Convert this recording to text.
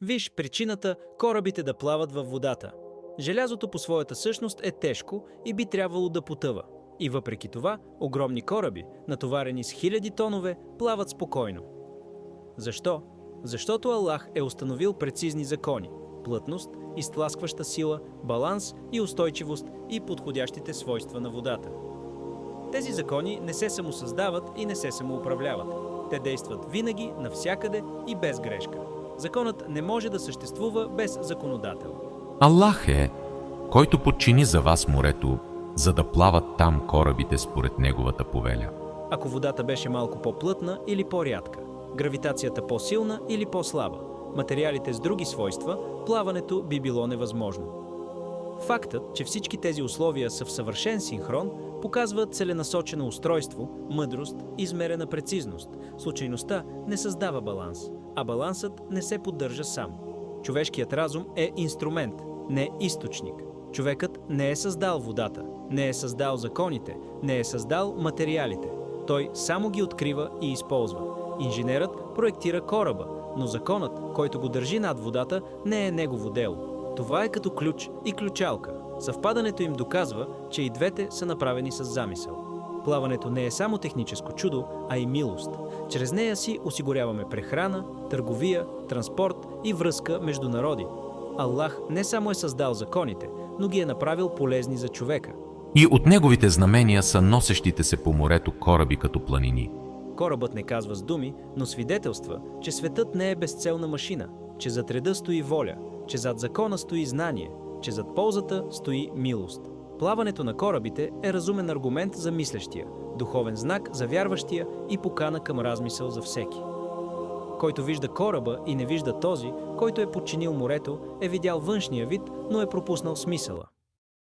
Виж причината корабите да плават във водата. Желязото по своята същност е тежко и би трябвало да потъва. И въпреки това, огромни кораби, натоварени с хиляди тонове, плават спокойно. Защо? Защото Аллах е установил прецизни закони – плътност, изтласкваща сила, баланс и устойчивост и подходящите свойства на водата. Тези закони не се самосъздават и не се самоуправляват. Те действат винаги, навсякъде и без грешка. Законът не може да съществува без законодател. Аллах е, който подчини за вас морето, за да плават там корабите според неговата повеля. Ако водата беше малко по-плътна или по-рядка, гравитацията по-силна или по-слаба, материалите с други свойства, плаването би било невъзможно. Фактът, че всички тези условия са в съвършен синхрон, показва целенасочено устройство, мъдрост, измерена прецизност. Случайността не създава баланс, а балансът не се поддържа сам. Човешкият разум е инструмент, не източник. Човекът не е създал водата, не е създал законите, не е създал материалите. Той само ги открива и използва. Инженерът проектира кораба, но законът, който го държи над водата, не е негово дело. Това е като ключ и ключалка. Съвпадането им доказва, че и двете са направени с замисъл. Плаването не е само техническо чудо, а и милост. Чрез нея си осигуряваме прехрана, търговия, транспорт и връзка между народи. Аллах не само е създал законите, но ги е направил полезни за човека. И от неговите знамения са носещите се по морето кораби като планини. Корабът не казва с думи, но свидетелства, че светът не е безцелна машина, че зад реда стои воля, че зад закона стои знание, че зад ползата стои милост. Плаването на корабите е разумен аргумент за мислещия, духовен знак за вярващия и покана към размисъл за всеки. Който вижда кораба и не вижда този, който е подчинил морето, е видял външния вид, но е пропуснал смисъла.